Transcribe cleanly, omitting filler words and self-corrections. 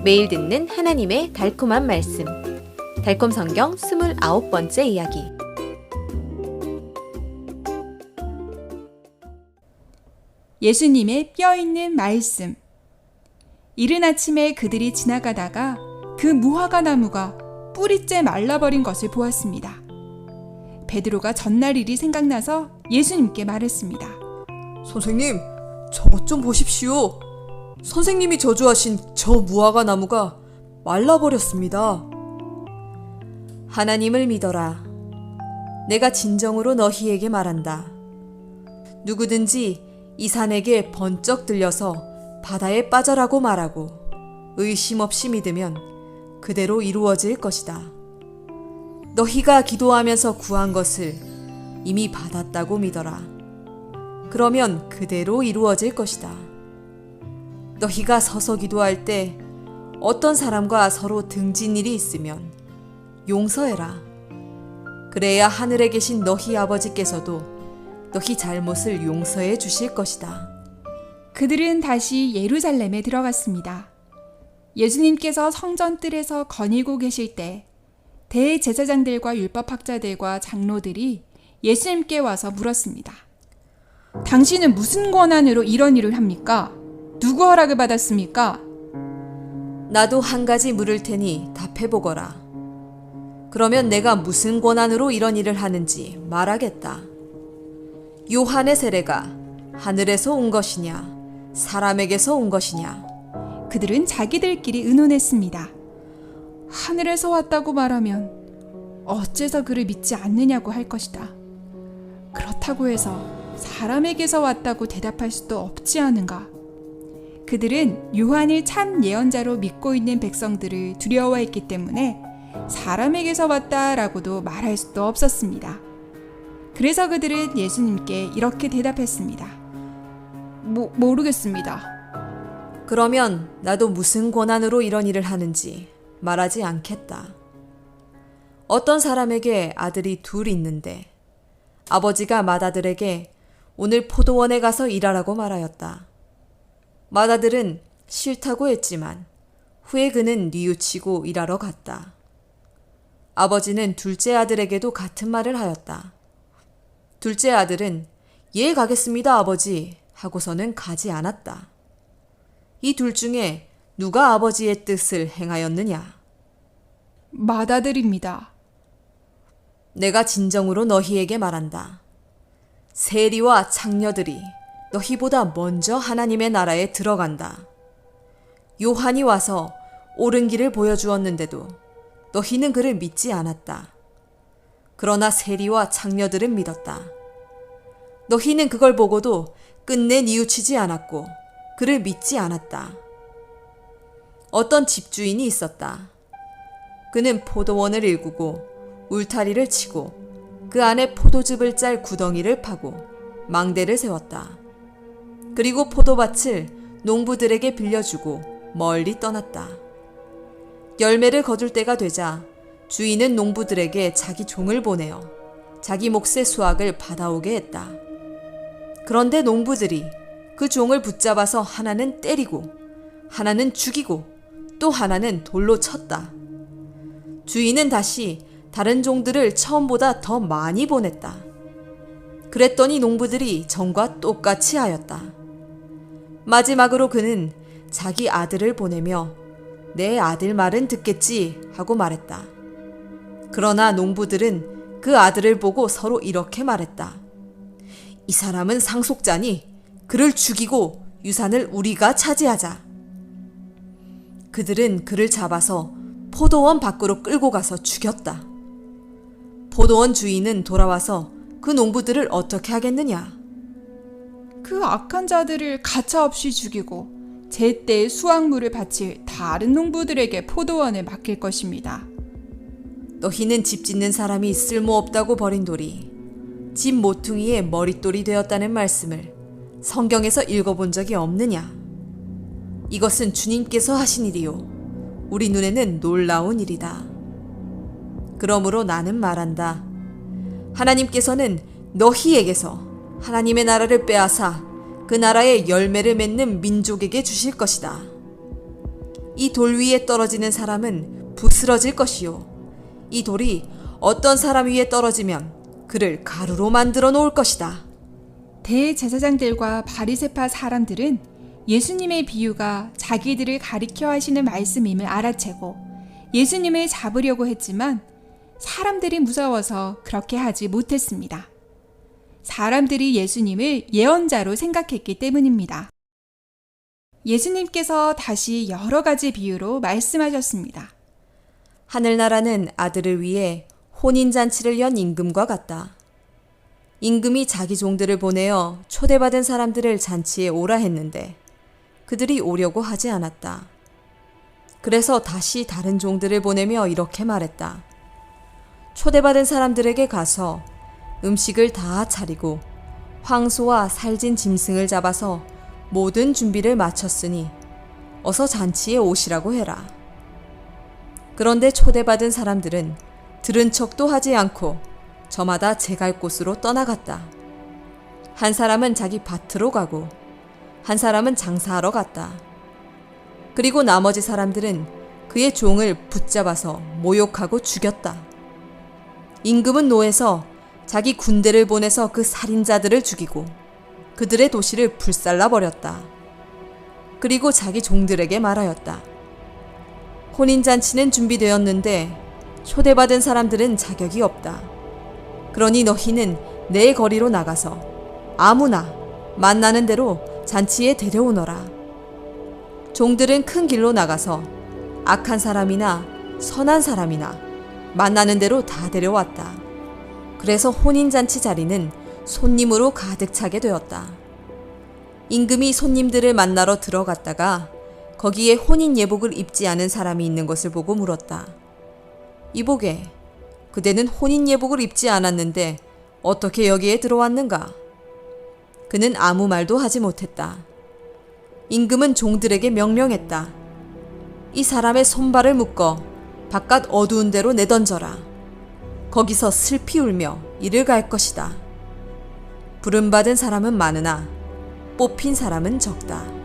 매일 듣는 하나님의 달콤한 말씀. 달콤 성경 29번째 이야기. 예수님의 뼈있는 말씀. 이른 아침에 그들이 지나가다가 그 무화과 나무가 뿌리째 말라버린 것을 보았습니다. 베드로가 전날 일이 생각나서 예수님께 말했습니다. 선생님, 저것 좀 보십시오. 선생님이 저주하신 저 무화과 나무가 말라버렸습니다. 하나님을 믿어라. 내가 진정으로 너희에게 말한다. 누구든지 이 산에게 번쩍 들려서 바다에 빠져라고 말하고 의심 없이 믿으면 그대로 이루어질 것이다. 너희가 기도하면서 구한 것을 이미 받았다고 믿어라. 그러면 그대로 이루어질 것이다. 너희가 서서 기도할 때 어떤 사람과 서로 등진 일이 있으면 용서해라. 그래야 하늘에 계신 너희 아버지께서도 너희 잘못을 용서해 주실 것이다. 그들은 다시 예루살렘에 들어갔습니다. 예수님께서 성전 뜰에서 거닐고 계실 때 대제사장들과 율법학자들과 장로들이 예수님께 와서 물었습니다. 당신은 무슨 권한으로 이런 일을 합니까? 누구 허락을 받았습니까? 나도 한 가지 물을 테니 답해보거라. 그러면 내가 무슨 권한으로 이런 일을 하는지 말하겠다. 요한의 세례가 하늘에서 온 것이냐, 사람에게서 온 것이냐? 그들은 자기들끼리 의논했습니다. 하늘에서 왔다고 말하면 어째서 그를 믿지 않느냐고 할 것이다. 그렇다고 해서 사람에게서 왔다고 대답할 수도 없지 않은가? 그들은 요한을 참 예언자로 믿고 있는 백성들을 두려워했기 때문에 사람에게서 왔다라고도 말할 수도 없었습니다. 그래서 그들은 예수님께 이렇게 대답했습니다. 모르겠습니다. 그러면 나도 무슨 권한으로 이런 일을 하는지 말하지 않겠다. 어떤 사람에게 아들이 둘 있는데 아버지가 맏아들에게 오늘 포도원에 가서 일하라고 말하였다. 맏아들은 싫다고 했지만 후에 그는 뉘우치고 일하러 갔다. 아버지는 둘째 아들에게도 같은 말을 하였다. 둘째 아들은 예 가겠습니다 아버지 하고서는 가지 않았다. 이 둘 중에 누가 아버지의 뜻을 행하였느냐? 맏아들입니다. 내가 진정으로 너희에게 말한다. 세리와 창녀들이 너희보다 먼저 하나님의 나라에 들어간다. 요한이 와서 옳은 길을 보여주었는데도 너희는 그를 믿지 않았다. 그러나 세리와 창녀들은 믿었다. 너희는 그걸 보고도 끝내 뉘우치지 않았고 그를 믿지 않았다. 어떤 집주인이 있었다. 그는 포도원을 일구고 울타리를 치고 그 안에 포도즙을 짤 구덩이를 파고 망대를 세웠다. 그리고 포도밭을 농부들에게 빌려주고 멀리 떠났다. 열매를 거둘 때가 되자 주인은 농부들에게 자기 종을 보내어 자기 몫의 수확을 받아오게 했다. 그런데 농부들이 그 종을 붙잡아서 하나는 때리고 하나는 죽이고 또 하나는 돌로 쳤다. 주인은 다시 다른 종들을 처음보다 더 많이 보냈다. 그랬더니 농부들이 전과 똑같이 하였다. 마지막으로 그는 자기 아들을 보내며 내 아들 말은 듣겠지 하고 말했다. 그러나 농부들은 그 아들을 보고 서로 이렇게 말했다. 이 사람은 상속자니 그를 죽이고 유산을 우리가 차지하자. 그들은 그를 잡아서 포도원 밖으로 끌고 가서 죽였다. 포도원 주인은 돌아와서 그 농부들을 어떻게 하겠느냐? 그 악한 자들을 가차없이 죽이고 제때의 수확물을 바칠 다른 농부들에게 포도원을 맡길 것입니다. 너희는 집 짓는 사람이 쓸모없다고 버린 돌이 집 모퉁이의 머릿돌이 되었다는 말씀을 성경에서 읽어본 적이 없느냐? 이것은 주님께서 하신 일이요 우리 눈에는 놀라운 일이다. 그러므로 나는 말한다. 하나님께서는 너희에게서 하나님의 나라를 빼앗아 그 나라의 열매를 맺는 민족에게 주실 것이다. 이 돌 위에 떨어지는 사람은 부스러질 것이요. 이 돌이 어떤 사람 위에 떨어지면 그를 가루로 만들어 놓을 것이다. 대제사장들과 바리새파 사람들은 예수님의 비유가 자기들을 가리켜 하시는 말씀임을 알아채고 예수님을 잡으려고 했지만 사람들이 무서워서 그렇게 하지 못했습니다. 사람들이 예수님을 예언자로 생각했기 때문입니다. 예수님께서 다시 여러 가지 비유로 말씀하셨습니다. 하늘나라는 아들을 위해 혼인잔치를 연 임금과 같다. 임금이 자기 종들을 보내어 초대받은 사람들을 잔치에 오라 했는데 그들이 오려고 하지 않았다. 그래서 다시 다른 종들을 보내며 이렇게 말했다. 초대받은 사람들에게 가서 음식을 다 차리고 황소와 살진 짐승을 잡아서 모든 준비를 마쳤으니 어서 잔치에 오시라고 해라. 그런데 초대받은 사람들은 들은 척도 하지 않고 저마다 제갈 곳으로 떠나갔다. 한 사람은 자기 밭으로 가고 한 사람은 장사하러 갔다. 그리고 나머지 사람들은 그의 종을 붙잡아서 모욕하고 죽였다. 임금은 노해서 자기 군대를 보내서 그 살인자들을 죽이고 그들의 도시를 불살라 버렸다. 그리고 자기 종들에게 말하였다. 혼인잔치는 준비되었는데 초대받은 사람들은 자격이 없다. 그러니 너희는 내 거리로 나가서 아무나 만나는 대로 잔치에 데려오너라. 종들은 큰 길로 나가서 악한 사람이나 선한 사람이나 만나는 대로 다 데려왔다. 그래서 혼인잔치 자리는 손님으로 가득 차게 되었다. 임금이 손님들을 만나러 들어갔다가 거기에 혼인 예복을 입지 않은 사람이 있는 것을 보고 물었다. 이보게, 그대는 혼인 예복을 입지 않았는데 어떻게 여기에 들어왔는가? 그는 아무 말도 하지 못했다. 임금은 종들에게 명령했다. 이 사람의 손발을 묶어 바깥 어두운 데로 내던져라. 거기서 슬피 울며 이를 갈 것이다. 부름받은 사람은 많으나 뽑힌 사람은 적다.